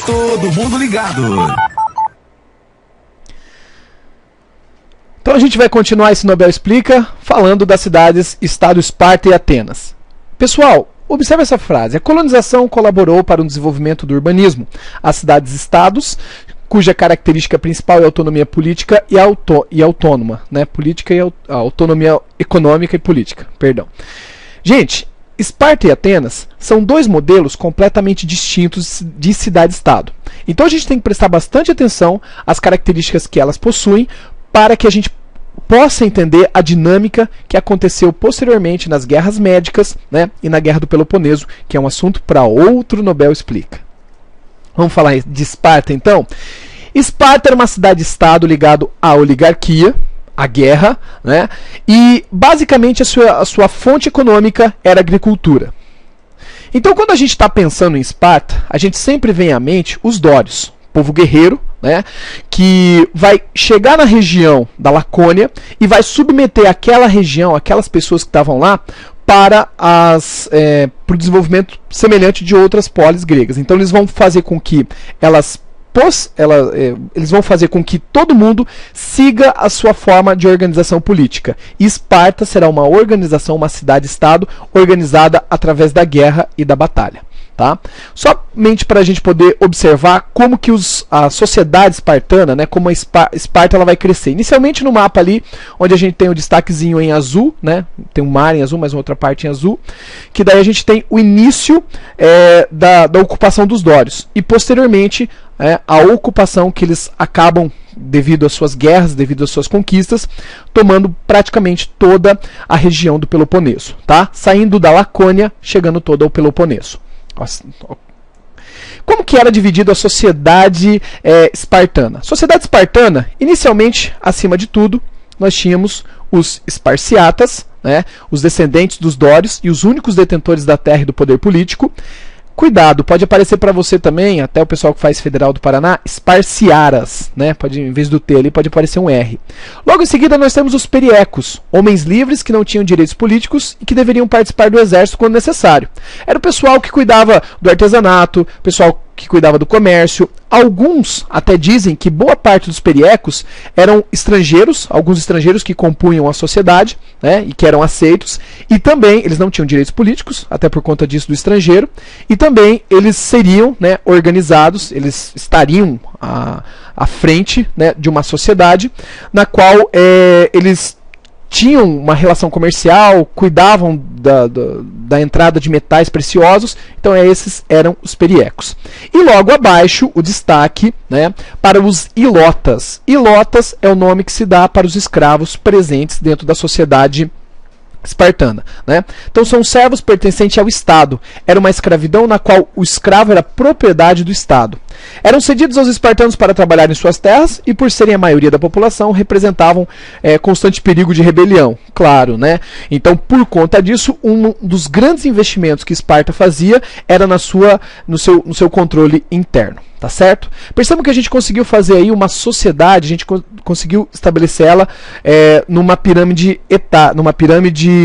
Todo mundo ligado. Então a gente vai continuar esse Nobel Explica falando das cidades, Estado, Esparta e Atenas. Pessoal, observe essa frase. A colonização colaborou para o desenvolvimento do urbanismo. As cidades-estados, cuja característica principal é a autonomia política e autônoma, né? Política e autonomia econômica e política, perdão. Gente, Esparta e Atenas são dois modelos completamente distintos de cidade-estado. Então a gente tem que prestar bastante atenção às características que elas possuem para que a gente possa entender a dinâmica que aconteceu posteriormente nas guerras médicas, né, e na Guerra do Peloponeso, que é um assunto para outro Nobel Explica. Vamos falar de Esparta então? Esparta era uma cidade-estado ligado à oligarquia, à guerra, né, e basicamente a sua fonte econômica era a agricultura. Então quando a gente está pensando em Esparta, a gente sempre vem à mente os dórios, povo guerreiro, né, que vai chegar na região da Lacônia e vai submeter aquela região, aquelas pessoas que estavam lá, para o desenvolvimento semelhante de outras polis gregas. Então eles vão fazer com que eles vão fazer com que todo mundo siga a sua forma de organização política. E Esparta será uma organização, uma cidade-estado organizada através da guerra e da batalha. Tá? Somente para a gente poder observar como que a sociedade espartana, né, como a Esparta ela vai crescer. Inicialmente no mapa ali, onde a gente tem o destaquezinho em azul, né, tem um mar em azul, mas uma outra parte em azul, que daí a gente tem o início da ocupação dos dórios. E posteriormente a ocupação que eles acabam, devido às suas guerras, devido às suas conquistas, tomando praticamente toda a região do Peloponeso. Tá? Saindo da Lacônia, chegando toda ao Peloponeso. Como que era dividida a sociedade espartana? Sociedade espartana, inicialmente, acima de tudo, nós tínhamos os esparciatas, né, os descendentes dos dórios e os únicos detentores da terra e do poder político. Cuidado, pode aparecer para você também, até o pessoal que faz Federal do Paraná, esparciaras, né? Pode, em vez do T ali, pode aparecer um R. Logo em seguida nós temos os periecos, homens livres que não tinham direitos políticos e que deveriam participar do exército quando necessário. Era o pessoal que cuidava do artesanato, pessoal que cuidava do comércio. Alguns até dizem que boa parte dos periecos eram estrangeiros, alguns estrangeiros que compunham a sociedade, né, e que eram aceitos, e também eles não tinham direitos políticos, até por conta disso do estrangeiro, e também eles seriam, né, organizados, eles estariam à frente, né, de uma sociedade na qual eles tinham uma relação comercial, cuidavam da entrada de metais preciosos. Então esses eram os periecos. E logo abaixo o destaque, né, para os ilotas. Ilotas é o nome que se dá para os escravos presentes dentro da sociedade espartana, né? Então são servos pertencentes ao Estado. Era uma escravidão na qual o escravo era propriedade do Estado. Eram cedidos aos espartanos para trabalhar em suas terras e, por serem a maioria da população, representavam constante perigo de rebelião, claro, né? Então, por conta disso, um dos grandes investimentos que Esparta fazia era no seu controle interno. Tá certo? Percebam que a gente conseguiu fazer aí uma sociedade, a gente conseguiu estabelecer ela numa pirâmide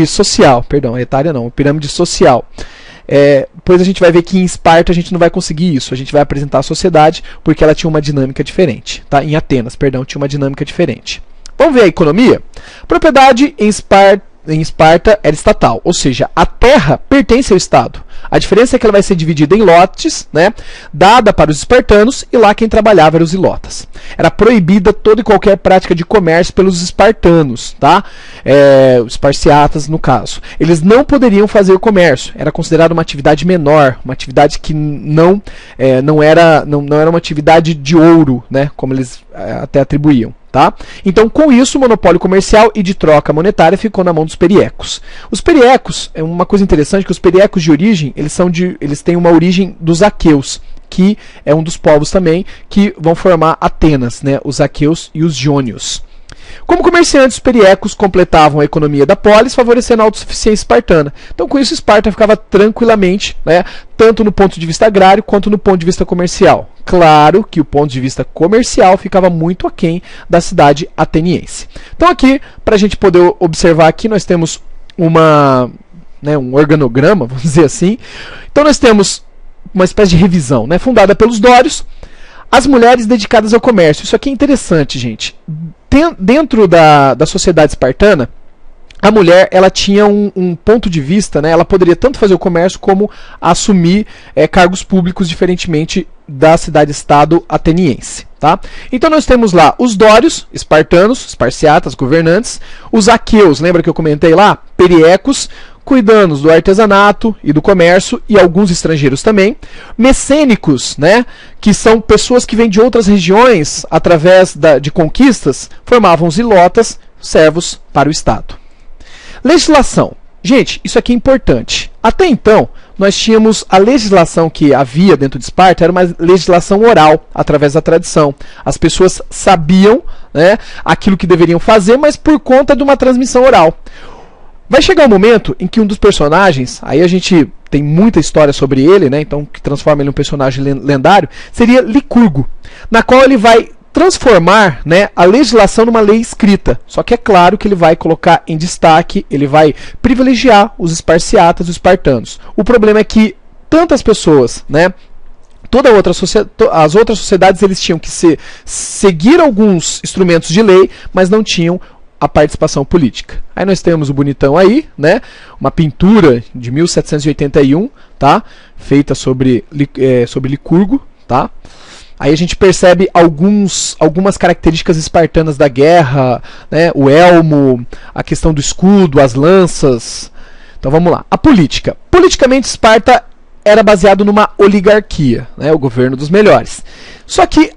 social, perdão, etária não, pirâmide social. Depois a gente vai ver que em Esparta a gente não vai conseguir isso, a gente vai apresentar a sociedade porque ela tinha uma dinâmica diferente, tá? Em Atenas, perdão, tinha uma dinâmica diferente. Vamos ver a economia? Propriedade em Esparta era estatal, ou seja, a terra pertence ao Estado. A diferença é que ela vai ser dividida em lotes, né, dada para os espartanos, e lá quem trabalhava eram os ilotas. Era proibida toda e qualquer prática de comércio pelos espartanos, tá? Os esparciatas, no caso. Eles não poderiam fazer comércio, era considerado uma atividade menor, uma atividade que não era uma atividade de ouro, né, como eles até atribuíam. Tá? Então, com isso, o monopólio comercial e de troca monetária ficou na mão dos periecos. Os periecos, é uma coisa interessante, que os periecos de origem, eles têm uma origem dos aqueus, que é um dos povos também que vão formar Atenas, né? Os aqueus e os jônios. Como comerciantes, os periecos completavam a economia da polis, favorecendo a autossuficiência espartana. Então, com isso, Esparta ficava tranquilamente, né, tanto no ponto de vista agrário quanto no ponto de vista comercial. Claro que o ponto de vista comercial ficava muito aquém da cidade ateniense. Então, aqui, para a gente poder observar aqui, nós temos um organograma, vamos dizer assim. Então, nós temos uma espécie de revisão, né? Fundada pelos dórios, as mulheres dedicadas ao comércio. Isso aqui é interessante, gente. Dentro da sociedade espartana, a mulher, ela tinha um ponto de vista, né? Ela poderia tanto fazer o comércio como assumir cargos públicos, diferentemente da cidade-estado ateniense. Tá? Então nós temos lá os dórios, espartanos, esparciatas, governantes, os aqueus, lembra que eu comentei lá? Periecos, cuidando do artesanato e do comércio, e alguns estrangeiros também. Messênicos, né? Que são pessoas que vêm de outras regiões, através de conquistas, formavam os ilotas, servos para o Estado. Legislação. Gente, isso aqui é importante. Até então, nós tínhamos a legislação que havia dentro de Esparta, era uma legislação oral, através da tradição. As pessoas sabiam, né, aquilo que deveriam fazer, mas por conta de uma transmissão oral. Vai chegar um momento em que um dos personagens, aí a gente tem muita história sobre ele, né, então que transforma ele em um personagem lendário, seria Licurgo, na qual ele vai transformar, né, a legislação numa lei escrita. Só que é claro que ele vai colocar em destaque, ele vai privilegiar os esparciatas e os espartanos. O problema é que tantas pessoas, né, as outras sociedades, eles tinham que seguir alguns instrumentos de lei, mas não tinham a participação política. Aí nós temos o bonitão aí, né, uma pintura de 1781, tá, feita sobre Licurgo, tá. Aí a gente percebe algumas características espartanas da guerra, né? O elmo, a questão do escudo, as lanças. Então vamos lá. A política. Politicamente, Esparta era baseado numa oligarquia, né? O governo dos melhores. Só que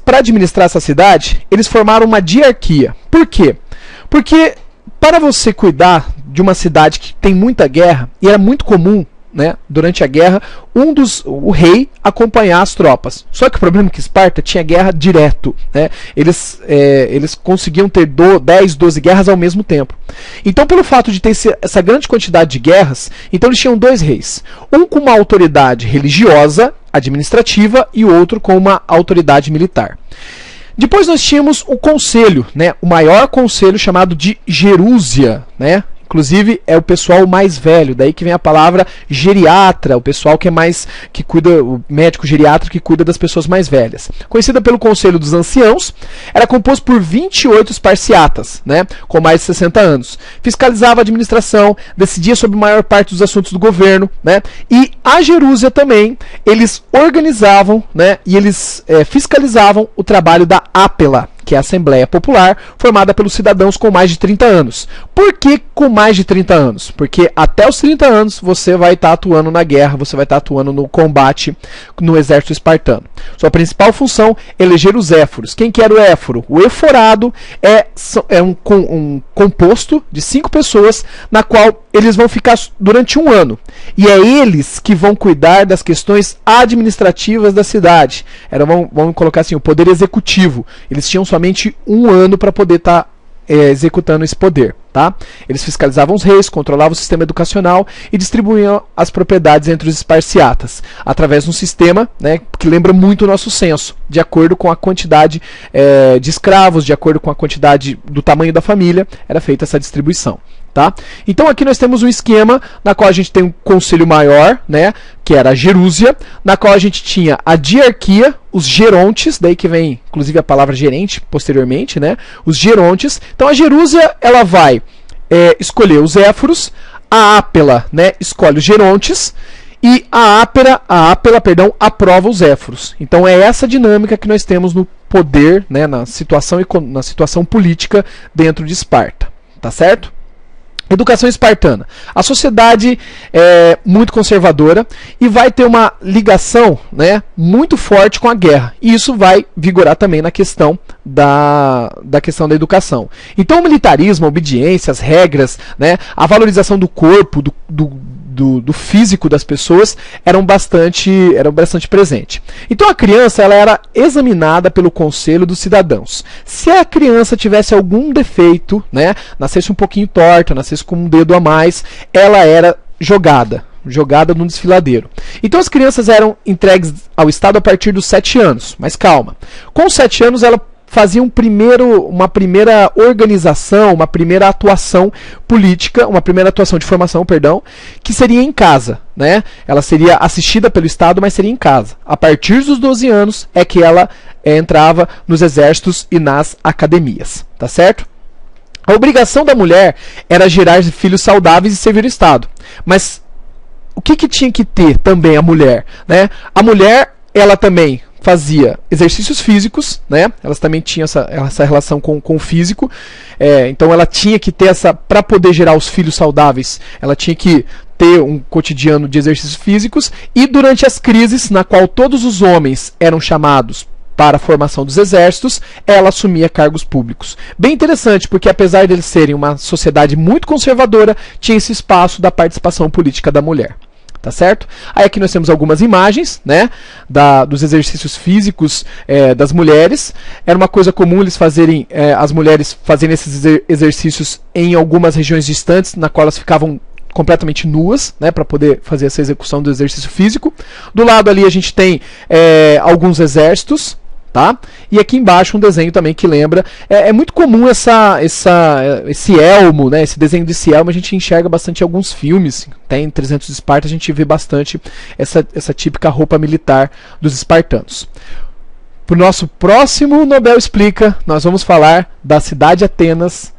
para administrar essa cidade, eles formaram uma diarquia. Por quê? Porque para você cuidar de uma cidade que tem muita guerra, e era muito comum, né, durante a guerra, o rei acompanhar as tropas. Só que o problema é que Esparta tinha guerra direto, né? Eles conseguiam ter 10, 12 guerras ao mesmo tempo. Então, pelo fato de ter essa grande quantidade de guerras, então eles tinham dois reis. Um com uma autoridade religiosa, administrativa, e o outro com uma autoridade militar. Depois nós tínhamos o conselho, né, o maior conselho, chamado de Gerúsia, né? Inclusive é o pessoal mais velho, daí que vem a palavra geriatra, o pessoal que cuida, o médico geriatra que cuida das pessoas mais velhas. Conhecida pelo Conselho dos Anciãos, era composto por 28 esparciatas, né, com mais de 60 anos. Fiscalizava a administração, decidia sobre a maior parte dos assuntos do governo, né, e a Gerúsia também, eles organizavam, né, e eles fiscalizavam o trabalho da Ápela, que é a Assembleia Popular, formada pelos cidadãos com mais de 30 anos. Por que com mais de 30 anos? Porque até os 30 anos você vai estar atuando na guerra, você vai estar atuando no combate no exército espartano. Sua principal função é eleger os éforos. Quem que era o éforo? O eforado é um composto de 5 pessoas, na qual eles vão ficar durante um ano. E é eles que vão cuidar das questões administrativas da cidade. Vamos colocar assim, o poder executivo. Eles tinham somente um ano para poder estar executando esse poder. Tá? Eles fiscalizavam os reis, controlavam o sistema educacional e distribuíam as propriedades entre os esparciatas, através de um sistema, né, que lembra muito o nosso censo, de acordo com a quantidade de escravos, de acordo com a quantidade do tamanho da família, era feita essa distribuição. Tá? Então aqui nós temos um esquema na qual a gente tem um conselho maior, né, que era a Gerúsia, na qual a gente tinha a diarquia, os gerontes, daí que vem inclusive a palavra gerente posteriormente, né, os gerontes. Então a Gerúsia, ela vai escolher os éforos, a Ápela, né, escolhe os gerontes, e a Ápela, aprova os éforos. Então é essa dinâmica que nós temos no poder, né, na situação política dentro de Esparta. Tá certo? Educação espartana. A sociedade é muito conservadora e vai ter uma ligação, né, muito forte com a guerra. E isso vai vigorar também na questão da questão da educação. Então o militarismo, a obediência, as regras, né, a valorização do corpo, do físico das pessoas eram bastante presente. Então a criança, ela era examinada pelo conselho dos cidadãos. Se a criança tivesse algum defeito, né, nascesse um pouquinho torta, nascesse com um dedo a mais, ela era jogada num desfiladeiro. Então as crianças eram entregues ao Estado a partir dos 7 anos, mas calma. Com 7 anos ela faziam uma primeira organização, uma primeira atuação política, uma primeira atuação de formação, perdão, que seria em casa, né? Ela seria assistida pelo Estado, mas seria em casa. A partir dos 12 anos é que ela entrava nos exércitos e nas academias, tá certo? A obrigação da mulher era gerar filhos saudáveis e servir o Estado. Mas o que tinha que ter também a mulher, né? A mulher, ela também fazia exercícios físicos, né? Elas também tinham essa relação com o físico. Então ela tinha que ter para poder gerar os filhos saudáveis, ela tinha que ter um cotidiano de exercícios físicos. E durante as crises, na qual todos os homens eram chamados para a formação dos exércitos, ela assumia cargos públicos. Bem interessante, porque apesar de eles serem uma sociedade muito conservadora, tinha esse espaço da participação política da mulher. Tá certo? Aí aqui nós temos algumas imagens, né, dos exercícios físicos das mulheres. Era uma coisa comum eles fazerem, as mulheres fazerem esses exercícios em algumas regiões distantes, na qual elas ficavam completamente nuas, né, para poder fazer essa execução do exercício físico. Do lado ali a gente tem alguns exércitos, tá? E aqui embaixo um desenho também que lembra, é muito comum esse elmo, né? Esse desenho desse elmo a gente enxerga bastante em alguns filmes. Tem 300 de Esparta, a gente vê bastante essa típica roupa militar dos espartanos. Para o nosso próximo Nobel Explica, nós vamos falar da cidade de Atenas